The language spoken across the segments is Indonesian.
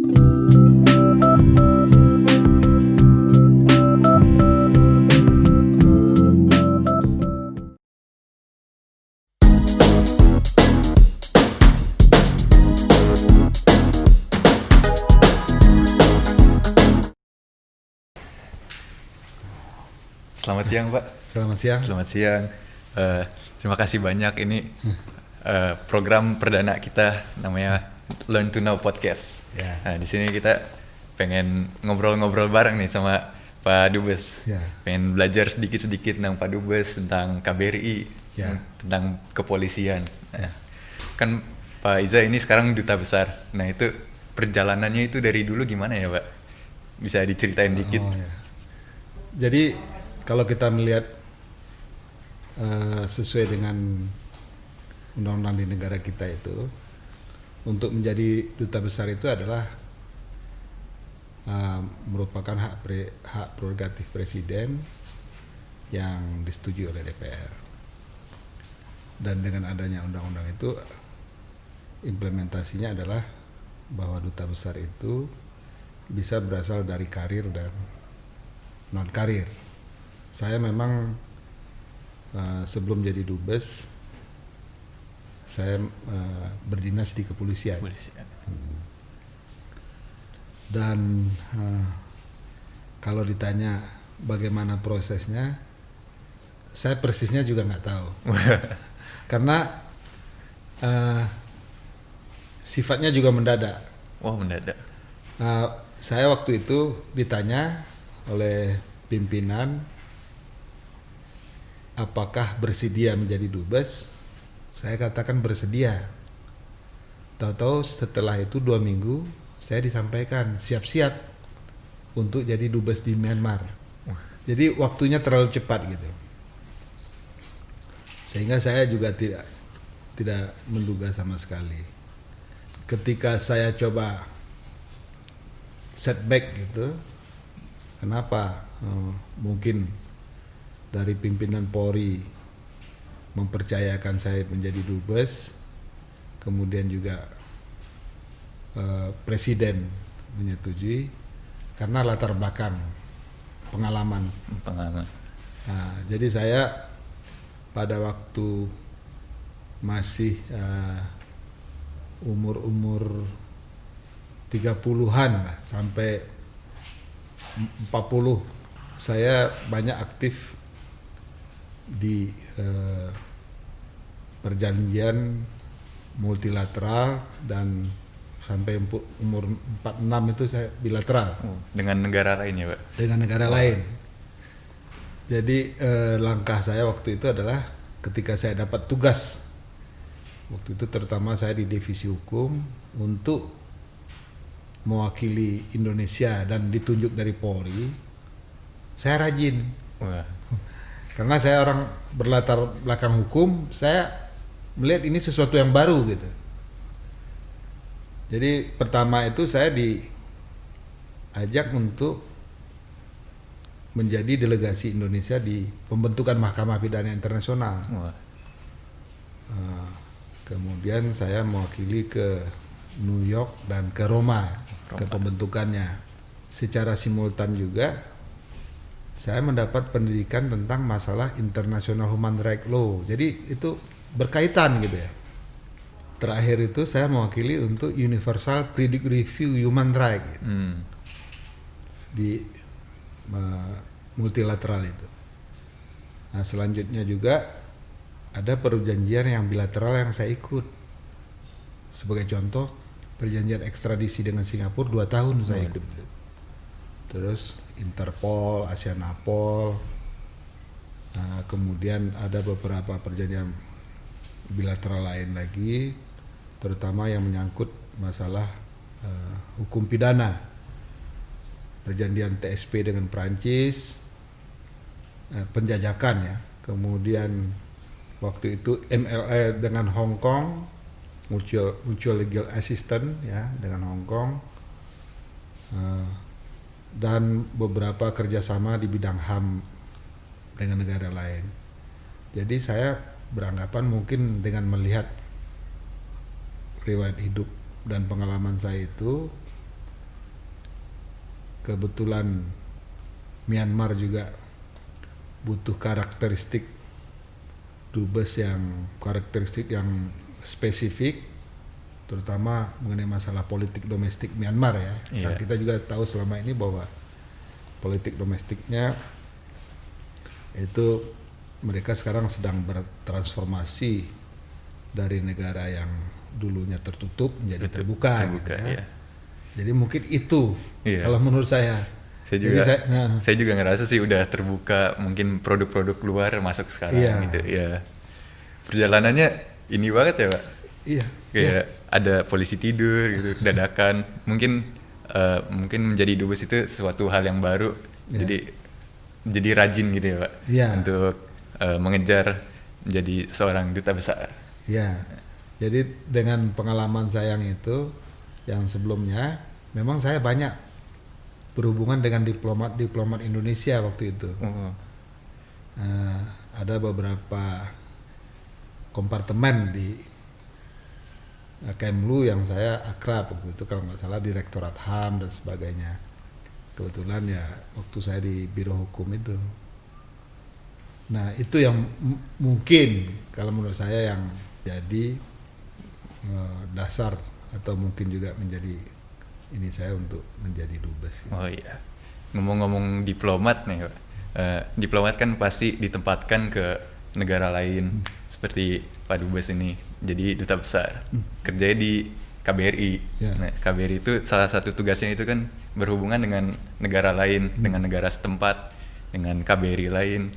Selamat siang, Pak. Selamat siang. Selamat siang. Terima kasih banyak. Ini program perdana kita namanya Learn to Know Podcast. Ya. Nah, di sini kita pengen ngobrol-ngobrol bareng nih sama Pak Dubes. Ya. Pengen belajar sedikit-sedikit tentang Pak Dubes, tentang KBRI, Ya. tentang kepolisian. Nah, kan Pak Iza ini sekarang duta besar. Nah, itu perjalanannya itu dari dulu gimana ya, Pak? Bisa diceritain dikit? Oh, ya. Jadi kalau kita melihat sesuai dengan undang-undang di negara kita itu, untuk menjadi duta besar itu adalah merupakan hak prerogatif presiden yang disetujui oleh DPR. Dan dengan adanya undang-undang itu, implementasinya adalah bahwa duta besar itu bisa berasal dari karir dan non karir. Saya memang sebelum jadi dubes, saya berdinas di kepolisian. Dan kalau ditanya bagaimana prosesnya, saya persisnya juga nggak tahu. Karena sifatnya juga mendadak. Wah, mendadak. Saya waktu itu ditanya oleh pimpinan apakah bersedia menjadi dubes. Saya katakan bersedia. Tahu-tahu setelah itu 2 minggu saya disampaikan siap-siap untuk jadi dubes di Myanmar. Jadi waktunya terlalu cepat gitu. Sehingga saya juga tidak menduga sama sekali. Ketika saya coba setback gitu, kenapa mungkin dari pimpinan Polri mempercayakan saya menjadi dubes, kemudian juga presiden menyetujui karena latar belakang pengalaman. Nah, jadi saya pada waktu masih umur 30-an lah, sampai 40, saya banyak aktif di perjanjian multilateral, dan sampai umur 46 itu saya bilateral. Dengan negara lain ya, Pak? Dengan negara lain. Jadi langkah saya waktu itu adalah ketika saya dapat tugas, waktu itu terutama saya di divisi hukum untuk mewakili Indonesia dan ditunjuk dari Polri, saya rajin. Wah. Karena saya orang berlatar belakang hukum, saya melihat ini sesuatu yang baru gitu. Jadi pertama itu saya diajak untuk menjadi delegasi Indonesia di pembentukan Mahkamah Pidana Internasional. Kemudian saya mewakili ke New York dan ke Roma, ke pembentukannya. Secara simultan juga saya mendapat pendidikan tentang masalah international human rights law. Jadi itu berkaitan gitu ya. Terakhir itu saya mewakili untuk Universal Periodic Review Human Rights gitu. Di multilateral itu. Nah, selanjutnya juga ada perjanjian yang bilateral yang saya ikut. Sebagai contoh, perjanjian ekstradisi dengan Singapura 2 tahun saya ikut. Terus Interpol, ASEAN-APOL. Nah, kemudian ada beberapa perjanjian bilateral lain lagi, terutama yang menyangkut masalah hukum pidana. Perjanjian TSP dengan Prancis, penjajakan ya. Kemudian waktu itu MLA dengan Hong Kong, mutual legal assistance ya dengan Hong Kong, dan beberapa kerjasama di bidang HAM dengan negara lain. Jadi saya beranggapan mungkin dengan melihat riwayat hidup dan pengalaman saya itu, kebetulan Myanmar juga butuh karakteristik dubes yang spesifik, terutama mengenai masalah politik domestik Myanmar ya. Iya. Dan kita juga tahu selama ini bahwa politik domestiknya itu mereka sekarang sedang bertransformasi dari negara yang dulunya tertutup menjadi terbuka gitu ya. Iya. Jadi mungkin itu kalau menurut saya. Saya juga ngerasa sih udah terbuka, mungkin produk-produk luar masuk sekarang gitu ya. Perjalanannya ini banget ya Pak. Iya. Kayak ada polisi tidur gitu dadakan. Mungkin menjadi dubes itu sesuatu hal yang baru. Jadi rajin gitu ya Pak. Untuk mengejar menjadi seorang duta besar. Iya. Jadi dengan pengalaman saya yang sebelumnya, memang saya banyak berhubungan dengan diplomat Indonesia waktu itu. Ada beberapa kompartemen di Kemlu yang saya akrab waktu itu, kalau nggak salah Direktorat HAM dan sebagainya. Kebetulan ya waktu saya di Biro Hukum itu. Nah itu yang mungkin kalau menurut saya yang jadi dasar atau mungkin juga menjadi ini saya untuk menjadi dubes. Oh iya, ngomong-ngomong diplomat nih Pak. Diplomat kan pasti ditempatkan ke negara lain seperti Pak Dubes ini, jadi duta besar, kerjanya di KBRI. Nah, KBRI itu salah satu tugasnya itu kan berhubungan dengan negara lain, dengan negara setempat, dengan KBRI lain.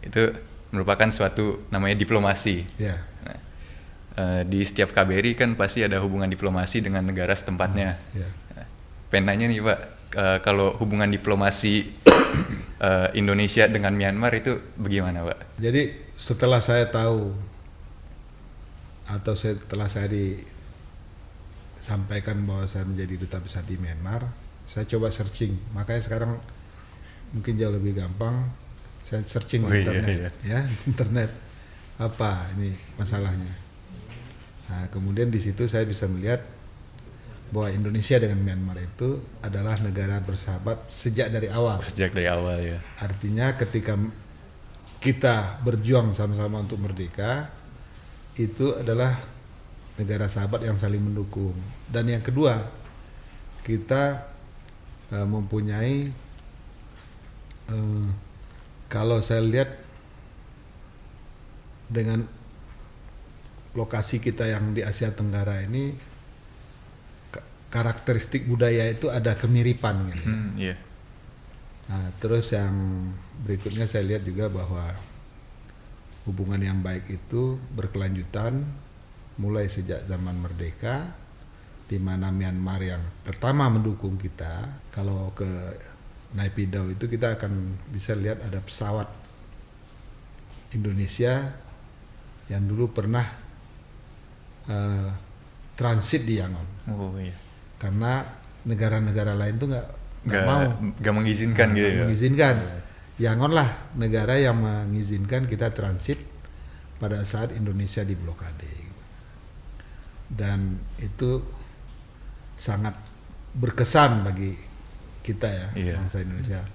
Itu merupakan suatu namanya diplomasi. Nah, di setiap KBRI kan pasti ada hubungan diplomasi dengan negara setempatnya. Pengen nanya nih Pak, kalau hubungan diplomasi Indonesia dengan Myanmar itu bagaimana Pak? Jadi setelah saya tahu atau setelah saya disampaikan bahwa saya menjadi duta besar di Myanmar, saya coba searching. Makanya sekarang mungkin jauh lebih gampang, saya searching di internet. Ya, internet apa ini masalahnya. Nah, kemudian di situ saya bisa melihat bahwa Indonesia dengan Myanmar itu adalah negara bersahabat sejak dari awal. Sejak dari awal ya. Artinya ketika kita berjuang sama-sama untuk merdeka, itu adalah negara sahabat yang saling mendukung. Dan yang kedua, kita mempunyai kalau saya lihat dengan lokasi kita yang di Asia Tenggara ini, karakteristik budaya itu ada kemiripan gitu. Nah, terus yang berikutnya saya lihat juga bahwa hubungan yang baik itu berkelanjutan mulai sejak zaman merdeka, di mana Myanmar yang pertama mendukung kita. Kalau ke Naypyidaw itu kita akan bisa lihat ada pesawat Indonesia yang dulu pernah transit di Yangon. Karena negara-negara lain tuh nggak mengizinkan mengizinkan. Yangon lah negara yang mengizinkan kita transit pada saat Indonesia diblokade. Dan itu sangat berkesan bagi kita ya, bangsa Indonesia.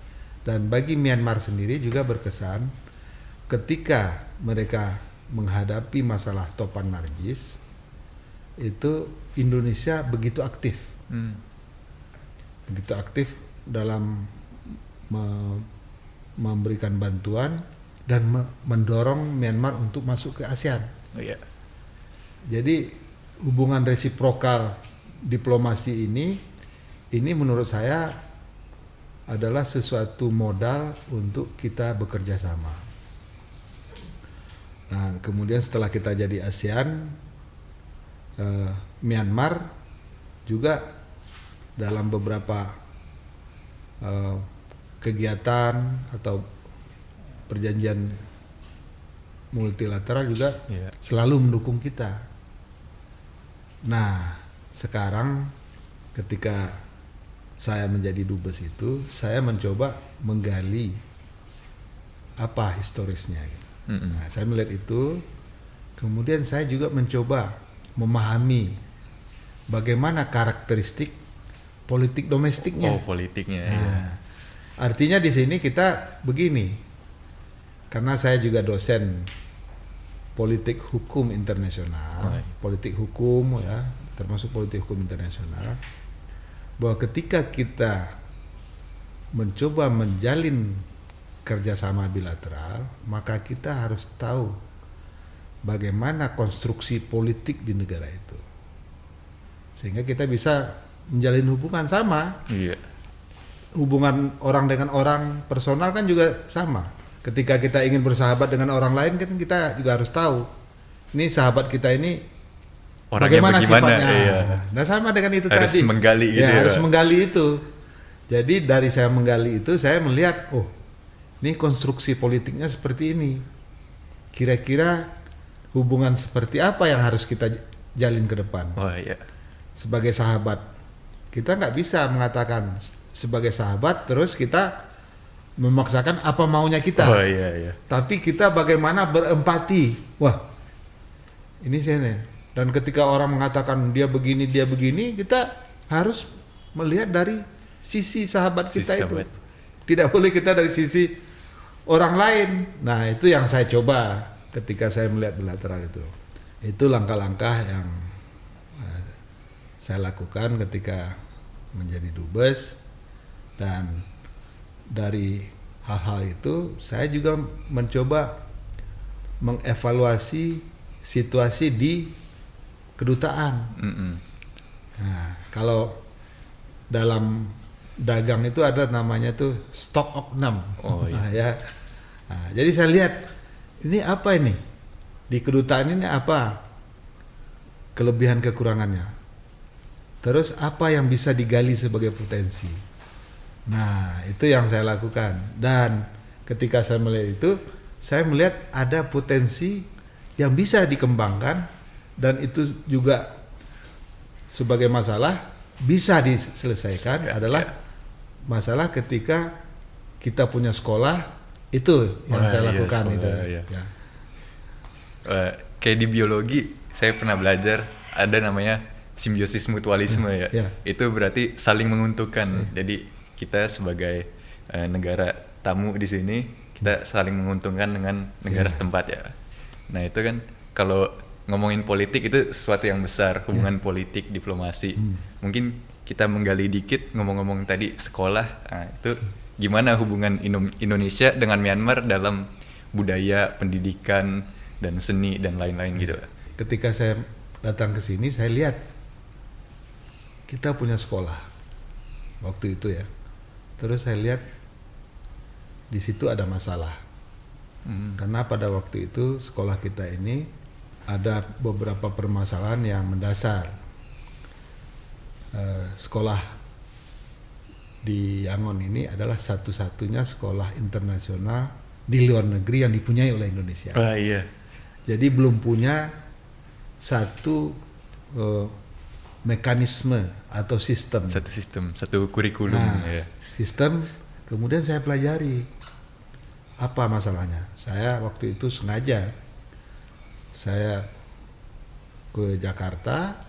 Dan bagi Myanmar sendiri juga berkesan ketika mereka menghadapi masalah Topan Nargis, itu Indonesia begitu aktif dalam memberikan bantuan dan mendorong Myanmar untuk masuk ke ASEAN. Jadi hubungan resiprokal diplomasi ini menurut saya adalah sesuatu modal untuk kita bekerja sama. Nah, kemudian setelah kita jadi ASEAN, Myanmar juga dalam beberapa kegiatan atau perjanjian multilateral juga selalu mendukung kita. Nah, sekarang ketika saya menjadi dubes itu, saya mencoba menggali apa historisnya. Nah, saya melihat itu, kemudian saya juga mencoba memahami bagaimana karakteristik politik domestiknya. Oh, politiknya. Nah, Ya. artinya di sini kita begini, karena saya juga dosen politik hukum internasional, politik hukum ya, termasuk politik hukum internasional, bahwa ketika kita mencoba menjalin kerjasama bilateral, maka kita harus tahu bagaimana konstruksi politik di negara itu, sehingga kita bisa menjalin hubungan sama. Iya. Hubungan orang dengan orang personal kan juga sama. Ketika kita ingin bersahabat dengan orang lain kan kita juga harus tahu ini sahabat kita ini Orangnya bagaimana sifatnya. Iya. Nah sama dengan itu Harus tadi. menggali gitu ya, harus Pak. menggali itu. Jadi dari saya menggali itu saya melihat, oh ini konstruksi politiknya seperti ini. Kira-kira hubungan seperti apa yang harus kita jalin ke depan? Oh iya. Sebagai sahabat, kita nggak bisa mengatakan sebagai sahabat terus kita memaksakan apa maunya kita. Oh iya. Tapi kita bagaimana berempati. Wah, ini saya. Dan ketika orang mengatakan dia begini, kita harus melihat dari sisi sahabat kita Sisi itu. sahabat. Tidak boleh kita dari sisi orang lain. Nah, itu yang saya coba ketika saya melihat bilateral itu. Itu langkah-langkah yang saya lakukan ketika menjadi dubes. Dan dari hal-hal itu saya juga mencoba mengevaluasi situasi di kedutaan. Nah, kalau dalam dagang itu ada namanya tuh stok oknum. Oh iya. Nah, ya. Nah, jadi saya lihat ini apa ini di kedutaan ini apa kelebihan kekurangannya. Terus apa yang bisa digali sebagai potensi. Nah, itu yang saya lakukan. Dan ketika saya melihat itu, saya melihat ada potensi yang bisa dikembangkan dan itu juga sebagai masalah bisa diselesaikan adalah masalah ketika kita punya sekolah, itu yang saya lakukan itu. Iya. Ya. Kayak di biologi, saya pernah belajar ada namanya simbiosis mutualisme ya. Itu berarti saling menguntungkan. Jadi kita sebagai negara tamu di sini kita saling menguntungkan dengan negara setempat ya. Nah itu kan kalau ngomongin politik itu sesuatu yang besar, hubungan politik, diplomasi. Mungkin kita menggali dikit ngomong-ngomong tadi sekolah. Nah, itu gimana hubungan Indonesia dengan Myanmar dalam budaya, pendidikan dan seni dan lain-lain gitu. Ketika saya datang ke sini saya lihat kita punya sekolah waktu itu ya. Terus saya lihat di situ ada masalah. Karena pada waktu itu sekolah kita ini ada beberapa permasalahan yang mendasar. Sekolah di Yangon ini adalah satu-satunya sekolah internasional di luar negeri yang dipunyai oleh Indonesia. Iya. Jadi belum punya satu mekanisme atau sistem. Satu kurikulum. Nah, sistem. Kemudian saya pelajari apa masalahnya. Saya waktu itu sengaja saya ke Jakarta,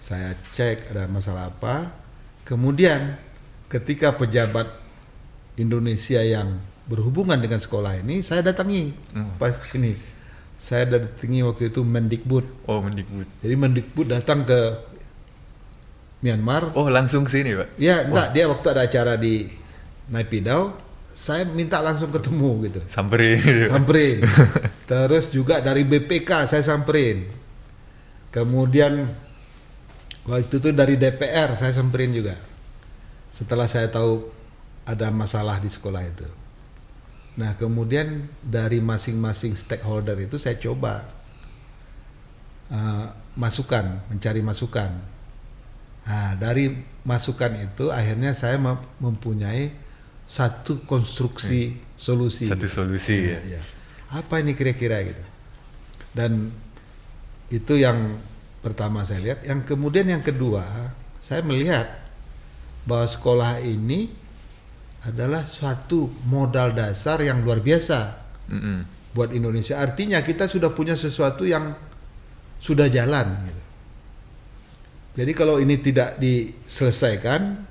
saya cek ada masalah apa. Kemudian ketika pejabat Indonesia yang berhubungan dengan sekolah ini, saya datangi pas sini. Saya datangi waktu itu Mendikbud. Oh, Mendikbud. Jadi Mendikbud datang ke Myanmar. Oh, langsung ke sini, Pak? Ya, enggak, dia waktu ada acara di Naypyidaw, saya minta langsung ketemu gitu. Samperin. Terus juga dari BPK saya samperin. Kemudian waktu itu dari DPR saya samperin juga. Setelah saya tahu ada masalah di sekolah itu. Nah, kemudian dari masing-masing stakeholder itu saya coba mencari masukan. Nah, dari masukan itu akhirnya saya mempunyai satu konstruksi solusi. Satu solusi ya. Apa ini kira-kira gitu. Dan itu yang pertama saya lihat. Yang kemudian yang kedua, saya melihat bahwa sekolah ini adalah suatu modal dasar yang luar biasa buat Indonesia. Artinya kita sudah punya sesuatu yang sudah jalan gitu. Jadi kalau ini tidak diselesaikan,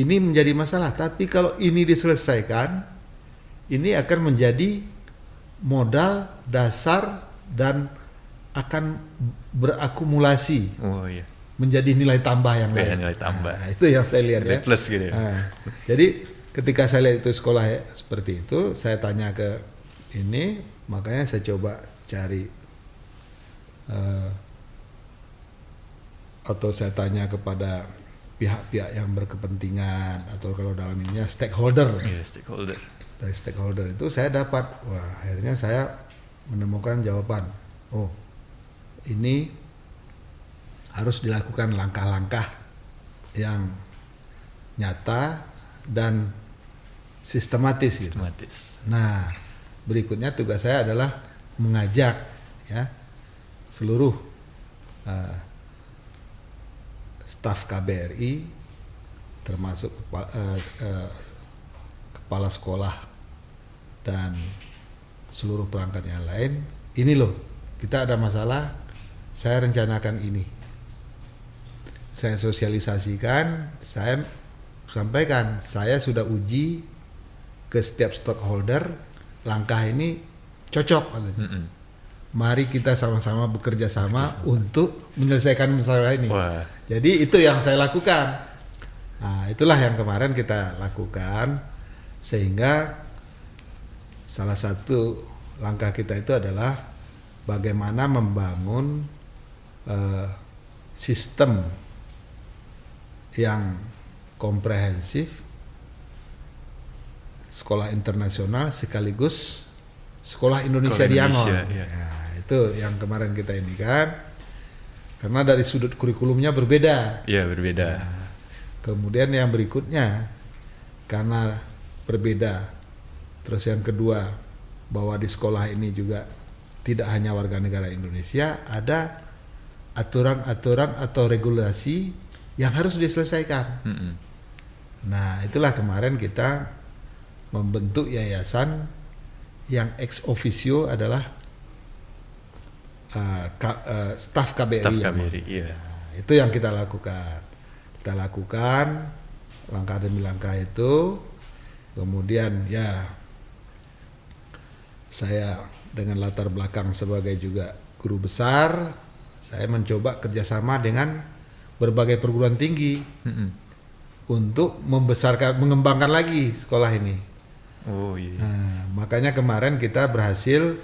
ini menjadi masalah. Tapi kalau ini diselesaikan, ini akan menjadi modal dasar dan akan berakumulasi Oh iya. menjadi nilai tambah yang Iya, lain. nilai tambah. Nah, itu yang saya lihat Nilai ya. plus gitu ya. Nah, jadi ketika saya lihat itu sekolah seperti itu, saya tanya ke ini, makanya saya coba cari atau saya tanya kepada pihak-pihak yang berkepentingan atau kalau dalam ininya stakeholder. Iya, stakeholder. Dari stakeholder itu saya dapat, wah akhirnya saya menemukan jawaban. Oh, ini harus dilakukan langkah-langkah yang nyata dan sistematis gitu. Sistematis. Nah, berikutnya tugas saya adalah mengajak ya seluruh staf KBRI termasuk kepala sekolah dan seluruh perangkat yang lain. Ini loh, kita ada masalah, saya rencanakan ini. Saya sosialisasikan, saya sampaikan, saya sudah uji ke setiap stakeholder, langkah ini cocok katanya. Mari kita sama-sama bekerja sama untuk menyelesaikan masalah ini. Wah. Jadi itu yang saya lakukan. Nah, itulah yang kemarin kita lakukan, sehingga salah satu langkah kita itu adalah bagaimana membangun sistem yang komprehensif, sekolah internasional sekaligus sekolah Indonesia di Yangon. Iya. Ya, itu yang kemarin kita ini kan, karena dari sudut kurikulumnya berbeda. Iya, berbeda. Nah, kemudian yang berikutnya karena berbeda, terus yang kedua bahwa di sekolah ini juga tidak hanya warga negara Indonesia, ada aturan-aturan atau regulasi yang harus diselesaikan. Nah, itulah kemarin kita membentuk yayasan yang ex officio adalah staf KBRI. Staf KBRI, iya. Nah, itu yang kita lakukan. Kita lakukan langkah demi langkah itu. Kemudian ya saya dengan latar belakang sebagai juga guru besar, saya mencoba kerjasama dengan berbagai perguruan tinggi untuk mengembangkan lagi sekolah ini. Oh iya. Nah, makanya kemarin kita berhasil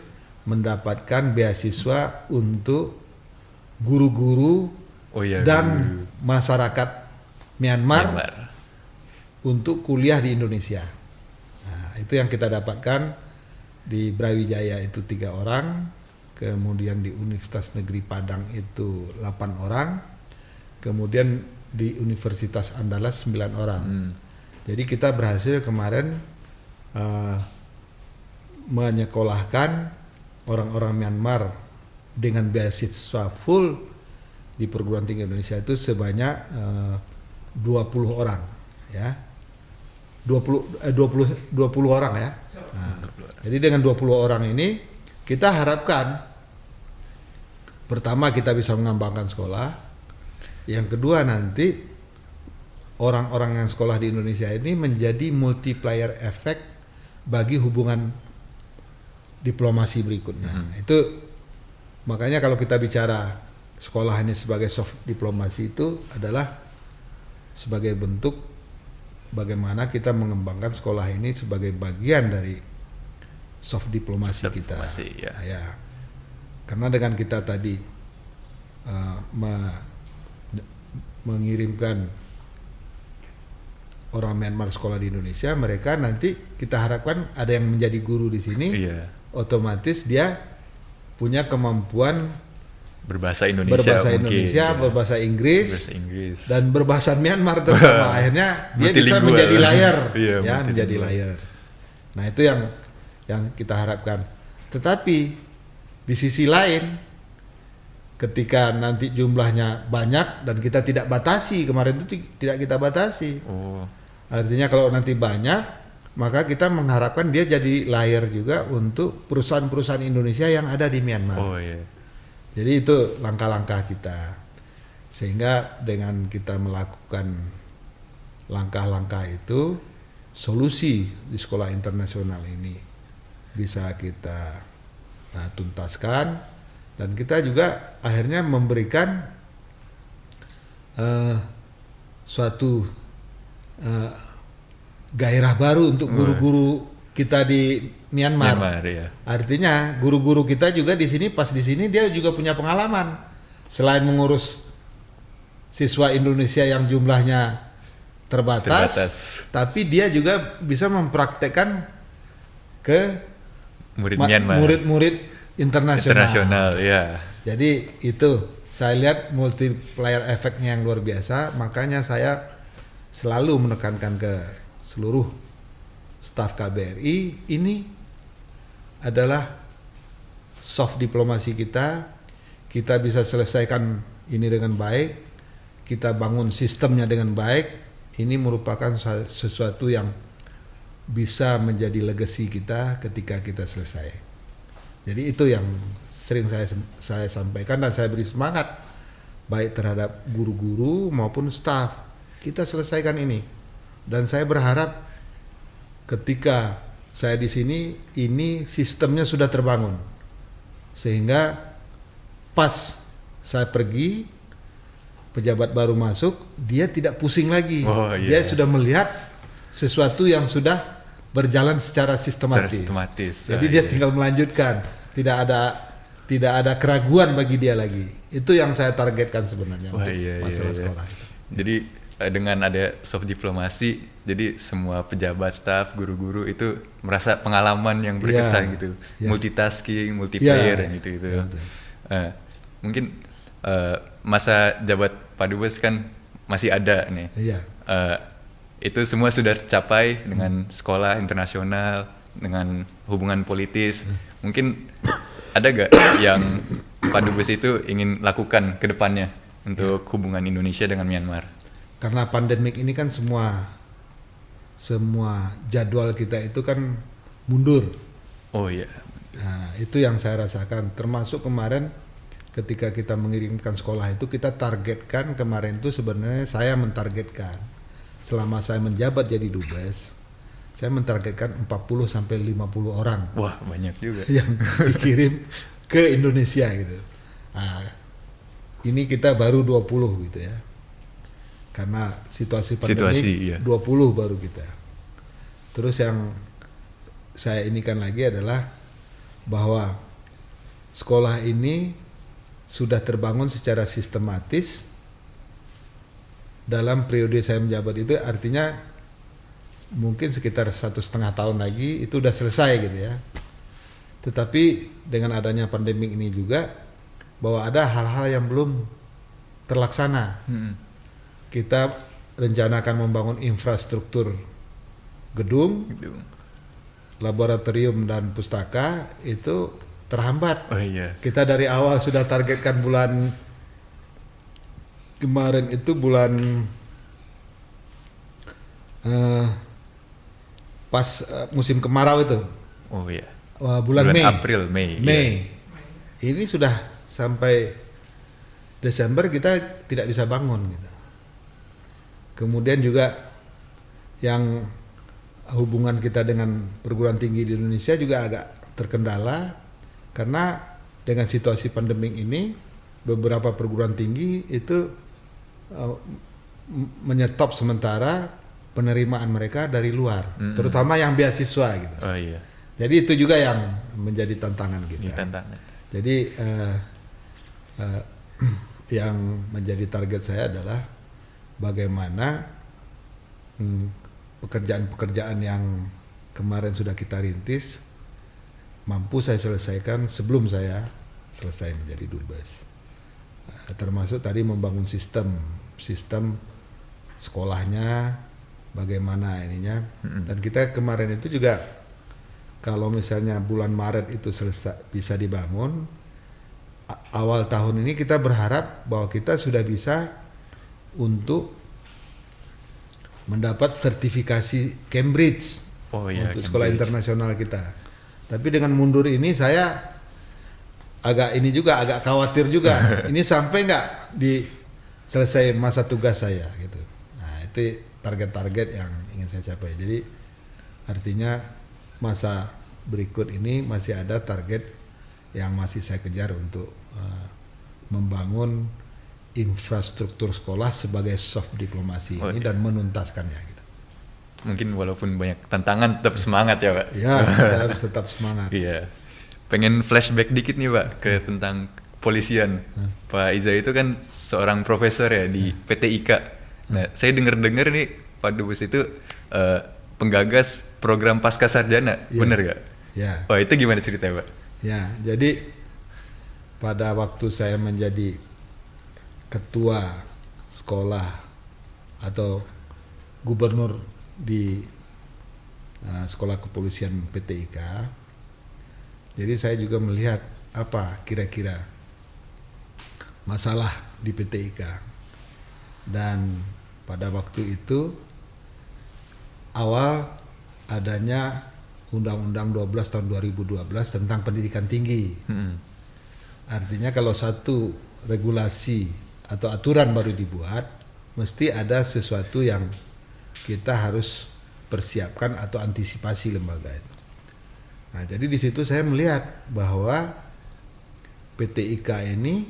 mendapatkan beasiswa untuk guru-guru dan masyarakat Myanmar untuk kuliah di Indonesia. Nah, itu yang kita dapatkan di Brawijaya itu 3 orang, kemudian di Universitas Negeri Padang itu 8 orang, kemudian di Universitas Andalas 9 orang. Jadi kita berhasil kemarin menyekolahkan orang-orang Myanmar dengan beasiswa full di perguruan tinggi Indonesia itu sebanyak 20 orang ya. 20 orang ya. Nah, jadi dengan 20 orang ini kita harapkan pertama kita bisa mengembangkan sekolah. Yang kedua nanti orang-orang yang sekolah di Indonesia ini menjadi multiplier effect bagi hubungan diplomasi berikutnya. Itu makanya kalau kita bicara sekolah ini sebagai soft diplomasi itu adalah sebagai bentuk bagaimana kita mengembangkan sekolah ini sebagai bagian dari soft diplomasi kita. Ya. Ya. Karena dengan kita tadi mengirimkan orang Myanmar sekolah di Indonesia, mereka nanti kita harapkan ada yang menjadi guru di sini, otomatis dia punya kemampuan berbahasa Indonesia, berbahasa Inggris, dan berbahasa Myanmar terutama. Akhirnya dia bisa menjadi layar, menjadi layar. Nah itu yang kita harapkan. Tetapi di sisi lain, ketika nanti jumlahnya banyak dan kita tidak batasi, kemarin itu tidak kita batasi. Artinya kalau nanti banyak, maka kita mengharapkan dia jadi layar juga untuk perusahaan-perusahaan Indonesia yang ada di Myanmar. Jadi itu langkah-langkah kita. Sehingga dengan kita melakukan langkah-langkah itu, solusi di sekolah internasional ini bisa kita tuntaskan, dan kita juga akhirnya memberikan suatu gairah baru untuk guru-guru kita di Myanmar. Ya. Artinya guru-guru kita juga di sini, pas di sini dia juga punya pengalaman. Selain mengurus siswa Indonesia yang jumlahnya terbatas, tapi dia juga bisa mempraktekkan ke murid-murid internasional. Ya. Jadi itu saya lihat multiplier efeknya yang luar biasa, makanya saya selalu menekankan ke seluruh staf KBRI, ini adalah soft diplomasi kita bisa selesaikan ini dengan baik, kita bangun sistemnya dengan baik, ini merupakan sesuatu yang bisa menjadi legacy kita ketika kita selesai. Jadi itu yang sering saya sampaikan dan saya beri semangat baik terhadap guru-guru maupun staf. Kita selesaikan ini. Dan saya berharap ketika saya di sini, ini sistemnya sudah terbangun. Sehingga pas saya pergi, pejabat baru masuk, dia tidak pusing lagi. Dia sudah melihat sesuatu yang sudah berjalan secara sistematis. Jadi dia tinggal melanjutkan, tidak ada keraguan bagi dia lagi. Itu yang saya targetkan sebenarnya untuk masalah sekolah itu. Jadi dengan ada soft diplomasi, jadi semua pejabat, staf, guru-guru itu merasa pengalaman yang berkesan gitu, multitasking, multiplayer gitu. Mungkin masa jabat Pak Dubes kan masih ada nih. Itu semua sudah tercapai dengan sekolah internasional, dengan hubungan politis. Mungkin ada gak yang Pak Dubes itu ingin lakukan ke depannya untuk hubungan Indonesia dengan Myanmar? Karena pandemik ini kan semua jadwal kita itu kan mundur. Nah, itu yang saya rasakan. Termasuk kemarin ketika kita mengirimkan sekolah itu, kita targetkan kemarin itu, sebenarnya saya mentargetkan selama saya menjabat jadi Dubes, saya mentargetkan 40 sampai 50 orang. Wah, banyak juga. Yang dikirim ke Indonesia gitu. Nah, ini kita baru 20 gitu ya. Karena situasi pandemi 20 baru kita. Terus yang saya inikan lagi adalah bahwa sekolah ini sudah terbangun secara sistematis dalam periode saya menjabat itu, artinya mungkin sekitar 1,5 tahun lagi itu udah selesai gitu ya. Tetapi dengan adanya pandemi ini juga, bahwa ada hal-hal yang belum terlaksana. Kita rencanakan membangun infrastruktur gedung, laboratorium dan pustaka, itu terhambat. Kita dari awal sudah targetkan bulan kemarin itu bulan pas musim kemarau itu. Bulan Mei. April, Mei. Ini sudah sampai Desember kita tidak bisa bangun gitu. Kemudian juga yang hubungan kita dengan perguruan tinggi di Indonesia juga agak terkendala, karena dengan situasi pandemi ini beberapa perguruan tinggi itu menyetop sementara penerimaan mereka dari luar, terutama yang beasiswa gitu. Jadi itu juga yang menjadi tantangan kita. Jadi yang menjadi target saya adalah bagaimana pekerjaan-pekerjaan yang kemarin sudah kita rintis mampu saya selesaikan sebelum saya selesai menjadi Dubes. Termasuk tadi membangun sistem sekolahnya, bagaimana ininya. Dan kita kemarin itu juga, kalau misalnya bulan Maret itu selesai bisa dibangun, awal tahun ini kita berharap bahwa kita sudah bisa untuk mendapat sertifikasi Cambridge untuk sekolah internasional kita. Tapi dengan mundur ini saya agak khawatir juga. Ini sampai nggak selesai masa tugas saya gitu. Nah, itu target-target yang ingin saya capai. Jadi artinya masa berikut ini masih ada target yang masih saya kejar untuk membangun infrastruktur sekolah sebagai soft diplomasi ini dan menuntaskannya gitu. Mungkin walaupun banyak tantangan tetap semangat ya Pak. Ya, harus tetap semangat. Iya. Pengen flashback dikit nih Pak ke tentang kepolisian. Pak Iza itu kan seorang profesor ya di PT IKA. Nah, saya dengar-dengar nih Pak Dubes itu penggagas program pasca sarjana, bener gak? Ya. Wah, itu gimana ceritanya Pak? Ya, jadi pada waktu saya menjadi ketua sekolah atau gubernur di sekolah kepolisian PT IKA, jadi saya juga melihat apa kira-kira masalah di PT IKA. Dan pada waktu itu awal adanya Undang-Undang 12 tahun 2012 tentang pendidikan tinggi. Artinya kalau satu regulasi atau aturan baru dibuat, mesti ada sesuatu yang kita harus persiapkan atau antisipasi lembaga itu. Nah, jadi di situ saya melihat bahwa PT IKA ini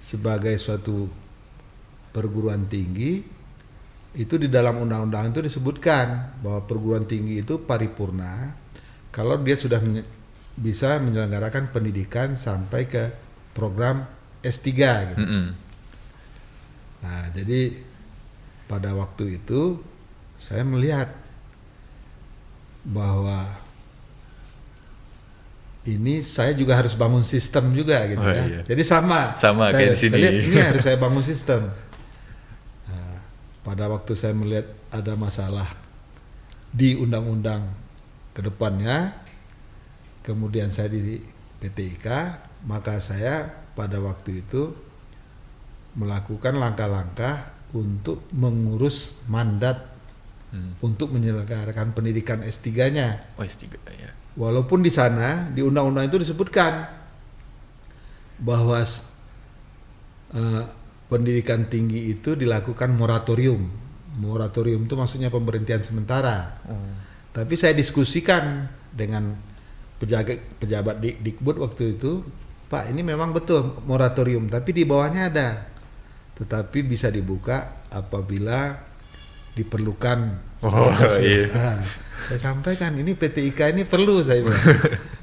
sebagai suatu perguruan tinggi, itu di dalam undang-undang itu disebutkan bahwa perguruan tinggi itu paripurna kalau dia sudah bisa menyelenggarakan pendidikan sampai ke program S3 gitu. Nah, jadi pada waktu itu saya melihat bahwa ini saya juga harus bangun sistem juga gitu ya. Iya. Jadi sama kayak di sini. Ini harus saya bangun sistem. Nah, pada waktu saya melihat ada masalah di undang-undang kedepannya, kemudian saya di PT IKA, maka saya pada waktu itu melakukan langkah-langkah untuk mengurus mandat untuk menyelenggarakan pendidikan S3-nya. Oh, S3 ya. Walaupun di sana di undang-undang itu disebutkan bahwa pendidikan tinggi itu dilakukan moratorium. Moratorium itu maksudnya pemberhentian sementara. Tapi saya diskusikan dengan pejabat Dikbud waktu itu, Pak, ini memang betul moratorium, tapi di bawahnya ada. Tetapi bisa dibuka apabila diperlukan. Iya. Saya sampaikan ini PT IKA ini perlu saya bilang.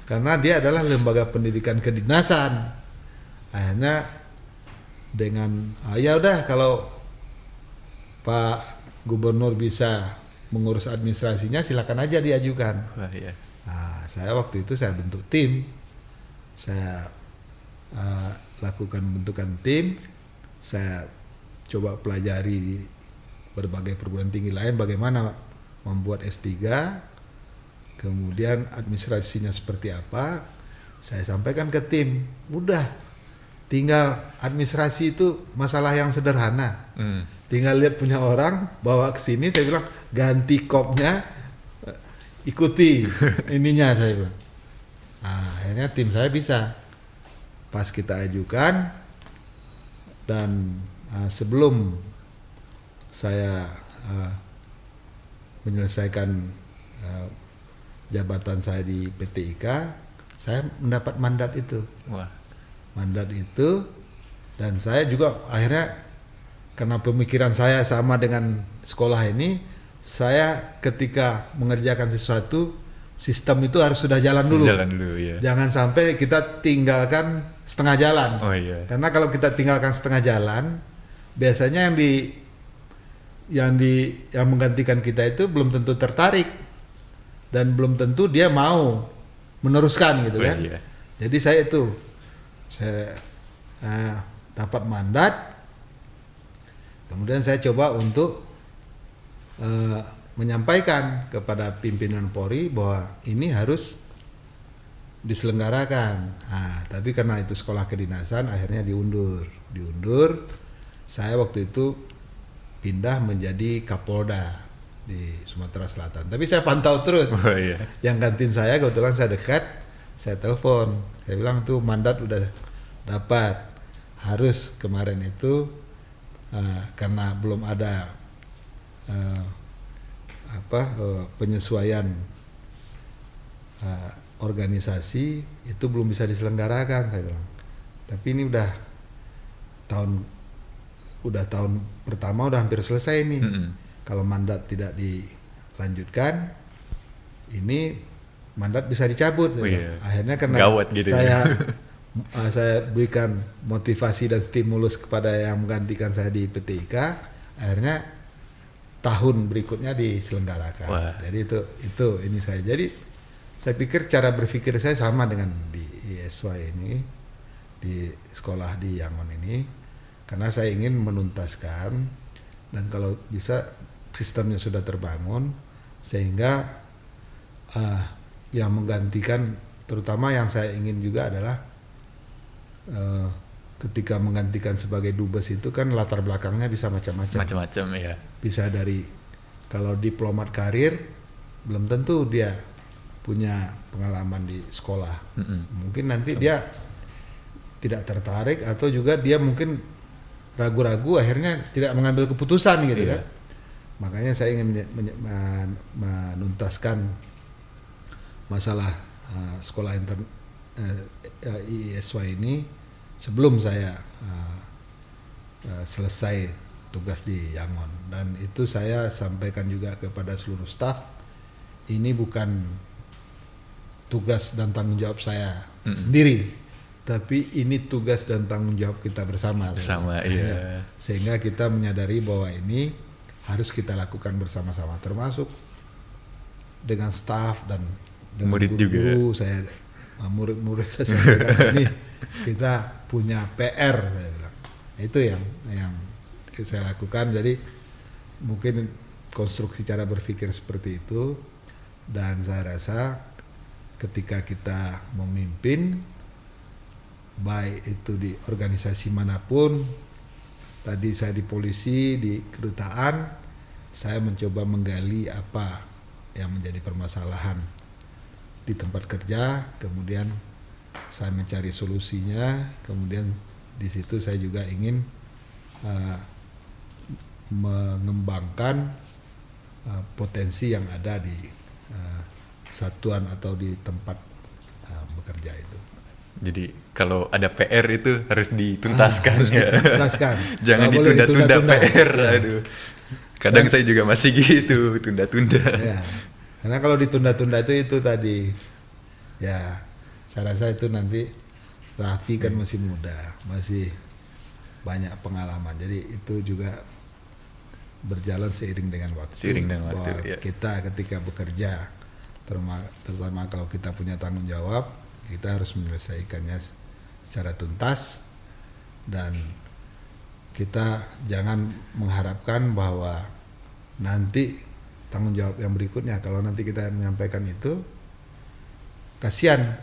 Karena dia adalah lembaga pendidikan kedinasan. Akhirnya dengan ya udah kalau Pak Gubernur bisa mengurus administrasinya silakan aja diajukan. Wah, iya. Nah, saya waktu itu saya bentuk tim. Saya lakukan bentukan tim. Saya coba pelajari di berbagai perguruan tinggi lain bagaimana membuat S3, kemudian administrasinya seperti apa, saya sampaikan ke tim. Udah, tinggal administrasi itu masalah yang sederhana. Tinggal lihat punya orang, bawa ke sini, saya bilang ganti kopnya, ikuti ininya saya bilang. Nah, akhirnya tim saya bisa. Pas kita ajukan, dan sebelum saya menyelesaikan jabatan saya di PT IKA, saya mendapat mandat itu. Wah. Mandat itu, dan saya juga akhirnya karena pemikiran saya sama dengan sekolah ini, saya ketika mengerjakan sesuatu, sistem itu harus sudah jalan dulu. Iya. Jangan sampai kita tinggalkan setengah jalan. Oh iya. Karena kalau kita tinggalkan setengah jalan, biasanya yang menggantikan kita itu belum tentu tertarik dan belum tentu dia mau meneruskan gitu kan. Iya. Jadi saya dapat mandat, kemudian saya coba untuk menyampaikan kepada pimpinan Polri bahwa ini harus diselenggarakan. Nah, tapi karena itu sekolah kedinasan akhirnya diundur. Saya waktu itu pindah menjadi Kapolda di Sumatera Selatan. Tapi saya pantau terus. Oh, iya. Yang gantiin saya kebetulan saya dekat, saya telepon. Saya bilang tuh mandat udah dapat. Harus kemarin itu karena belum ada eh, penyesuaian organisasi itu belum bisa diselenggarakan, saya bilang. Tapi ini tahun pertama udah hampir selesai nih. Kalau mandat tidak dilanjutkan, ini mandat bisa dicabut. Akhirnya karena gawat gitu saya berikan motivasi dan stimulus kepada yang menggantikan saya di PTIK, akhirnya tahun berikutnya diselenggarakan. Wah. Jadi itu ini saya. Jadi saya pikir cara berpikir saya sama dengan di ISY ini, di sekolah di Yangon ini, karena saya ingin menuntaskan, dan kalau bisa sistemnya sudah terbangun sehingga yang menggantikan, terutama yang saya ingin juga adalah ketika menggantikan sebagai dubes itu kan latar belakangnya bisa macam-macam ya. Bisa dari, kalau diplomat karir belum tentu dia punya pengalaman di sekolah. Mungkin nanti dia tidak tertarik, atau juga dia mungkin ragu-ragu akhirnya tidak mengambil keputusan gitu kan. Makanya saya ingin menuntaskan masalah sekolah ISY ini sebelum saya selesai tugas di Yangon. Dan itu saya sampaikan juga kepada seluruh staf, ini bukan tugas dan tanggung jawab saya sendiri, tapi ini tugas dan tanggung jawab kita bersama. Iya. Sehingga kita menyadari bahwa ini harus kita lakukan bersama-sama, termasuk dengan staf dan dengan murid guru. juga. Saya murid-murid saya sampaikan ini kita punya PR, saya bilang. Itu yang saya lakukan. Jadi mungkin konstruksi cara berpikir seperti itu, dan saya rasa ketika kita memimpin, baik itu di organisasi manapun, tadi saya di polisi, di kedutaan, saya mencoba menggali apa yang menjadi permasalahan di tempat kerja, kemudian saya mencari solusinya, kemudian di situ saya juga ingin mengembangkan potensi yang ada di satuan atau di tempat bekerja itu. Jadi kalau ada PR itu harus dituntaskan, harus dituntaskan. Jangan ditunda-tunda PR. Aduh. Kadang saya juga masih gitu, tunda-tunda. Ya. Karena kalau ditunda-tunda itu tadi, ya saya rasa itu nanti Raffi kan masih muda, masih banyak pengalaman. Jadi itu juga berjalan seiring dengan waktu. Ya. Kita ketika bekerja, terutama kalau kita punya tanggung jawab, kita harus menyelesaikannya secara tuntas, dan kita jangan mengharapkan bahwa nanti tanggung jawab yang berikutnya, kalau nanti kita menyampaikan itu, kasihan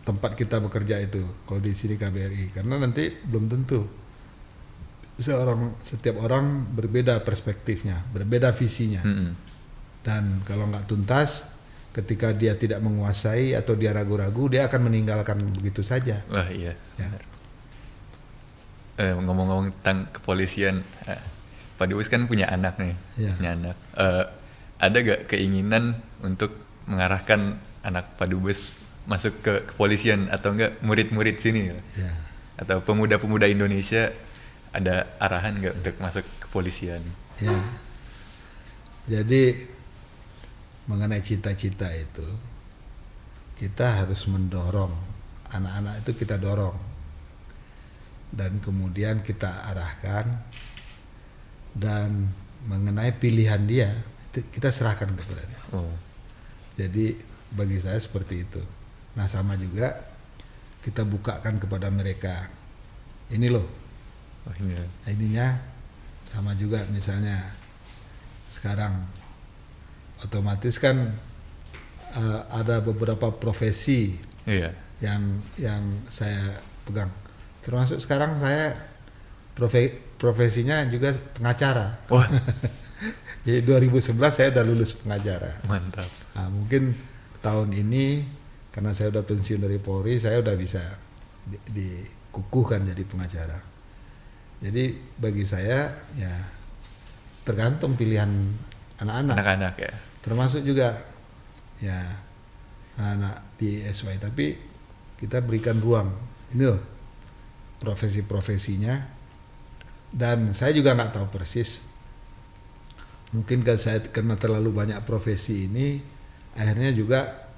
tempat kita bekerja itu, kalau di sini KBRI, karena nanti belum tentu setiap orang berbeda perspektifnya, berbeda visinya. Dan kalau nggak tuntas, ketika dia tidak menguasai atau dia ragu-ragu, dia akan meninggalkan begitu saja. Wah iya. Ya. Ngomong-ngomong tentang kepolisian, Pak Dubes kan punya anak nih, punya anak. Ada gak keinginan untuk mengarahkan anak Pak Dubes masuk ke kepolisian, atau enggak murid-murid sini? Ya. Atau pemuda-pemuda Indonesia ada arahan gak untuk masuk kepolisian? Ya. Jadi mengenai cita-cita itu, kita harus mendorong anak-anak itu, kita dorong dan kemudian kita arahkan, dan mengenai pilihan dia kita serahkan kepada dia. Jadi bagi saya seperti itu. Nah sama juga kita bukakan kepada mereka, ini loh, ininya sama juga. Misalnya sekarang otomatis kan ada beberapa profesi yang saya pegang, termasuk sekarang saya profesinya juga pengacara. Jadi 2011 saya udah lulus pengacara. Mantap. Nah, mungkin tahun ini karena saya udah pensiun dari Polri, saya udah bisa dikukuhkan jadi pengacara. Jadi bagi saya ya tergantung pilihan anak-anak. Anak-anak ya. Termasuk juga ya anak-anak di SY, tapi kita berikan ruang ini loh profesi-profesinya. Dan saya juga nggak tahu persis, mungkin kalau saya karena terlalu banyak profesi ini akhirnya juga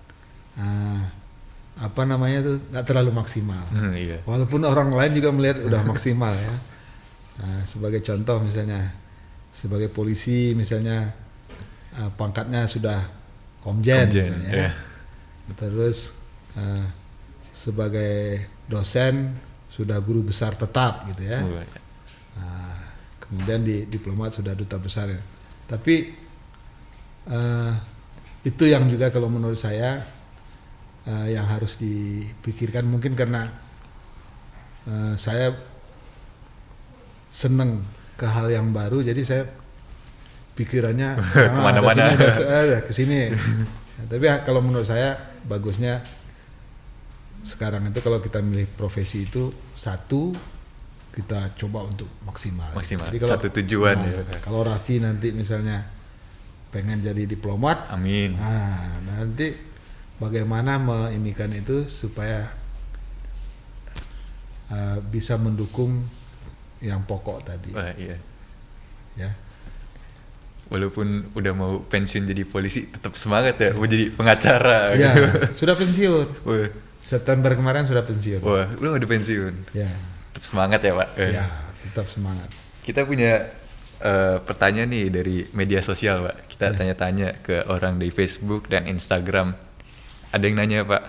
nggak terlalu maksimal. Iya. Walaupun orang lain juga melihat udah maksimal ya. Sebagai contoh misalnya sebagai polisi misalnya pangkatnya sudah komjen misalnya. Iya. Terus sebagai dosen sudah guru besar tetap gitu ya. Kemudian di diplomat sudah duta besar ya. Tapi itu yang juga kalau menurut saya yang harus dipikirkan, mungkin karena saya seneng ke hal yang baru, jadi saya pikirannya kemana-mana ke sini. Tapi kalau menurut saya bagusnya sekarang itu kalau kita milih profesi itu satu kita coba untuk maksimal. Jadi kalau, satu tujuan ya. Kalau Raffi nanti misalnya pengen jadi diplomat, amin. Nanti bagaimana meinikan itu supaya bisa mendukung yang pokok tadi. Wah, iya. Ya. Walaupun udah mau pensiun jadi polisi, tetap semangat ya, mau jadi pengacara. Ya, sudah pensiun. Wah. September kemarin sudah pensiun. Wah, lu udah pensiun. Ya. Tetap semangat ya, Pak. Ya, tetap semangat. Kita punya pertanyaan nih dari media sosial, Pak. Kita tanya-tanya ke orang di Facebook dan Instagram. Ada yang nanya, Pak,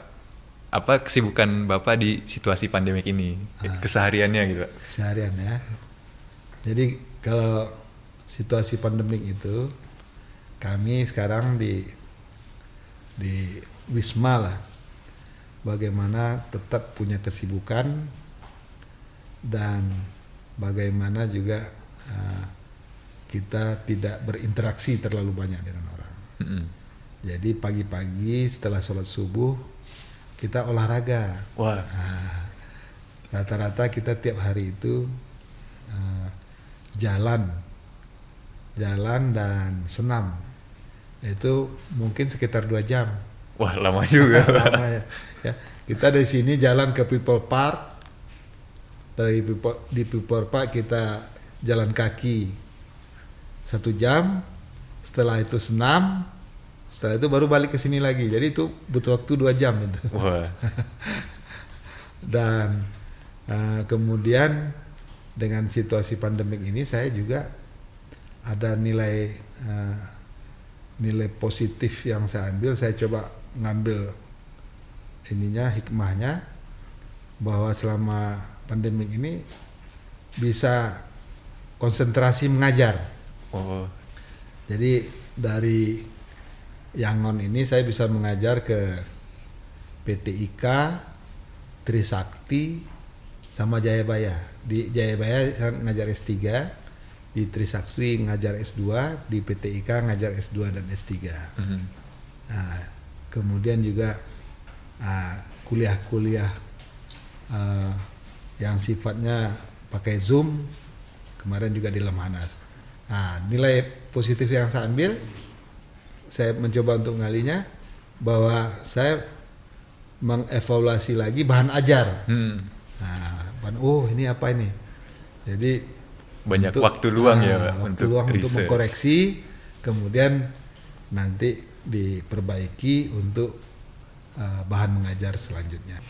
apa kesibukan Bapak di situasi pandemik ini? Kesehariannya gitu, Pak. Keseharian ya. Jadi kalau situasi pandemik itu, kami sekarang di Wisma lah, bagaimana tetap punya kesibukan dan bagaimana juga kita tidak berinteraksi terlalu banyak dengan orang. Jadi pagi-pagi setelah sholat subuh kita olahraga. Wah. Rata-rata kita tiap hari itu jalan dan senam. Itu mungkin sekitar 2 jam. Wah, lama juga. Lama ya. Kita dari sini jalan ke People Park. Di People Park kita jalan kaki 1 jam. Setelah itu senam. Setelah itu baru balik ke sini lagi. Jadi itu butuh waktu 2 jam itu. Wah. Dan kemudian dengan situasi pandemik ini saya juga ada nilai positif yang saya ambil. Saya coba ngambil hikmahnya bahwa selama pandemik ini bisa konsentrasi mengajar. Oh. Jadi dari Yangon ini saya bisa mengajar ke PT IKA, Trisakti, sama Jayabaya. Di Jayabaya saya ngajar S3, di Trisakti ngajar S2, di PT IKA ngajar S2 dan S3. Nah, kemudian juga kuliah-kuliah yang sifatnya pakai Zoom, kemarin juga di Lemhanas. Nah, nilai positif yang saya ambil, saya mencoba untuk mengalinya bahwa saya mengevaluasi lagi bahan ajar. Ini apa ini? Jadi banyak waktu luang ya, Pak, waktu luang untuk mengkoreksi, kemudian nanti diperbaiki untuk bahan mengajar selanjutnya.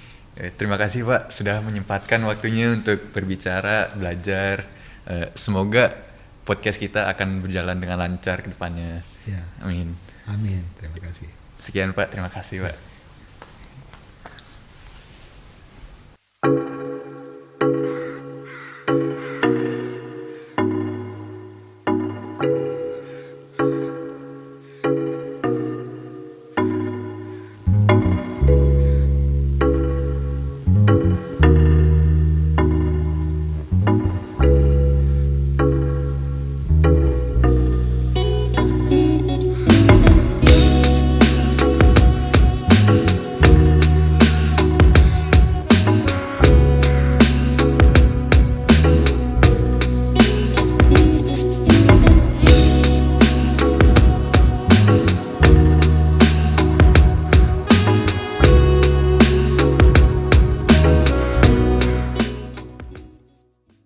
Terima kasih, Pak, sudah menyempatkan waktunya untuk berbicara, belajar. Semoga podcast kita akan berjalan dengan lancar ke depannya. Ya. Amin. Amin. Terima kasih. Sekian, Pak. Terima kasih, Pak.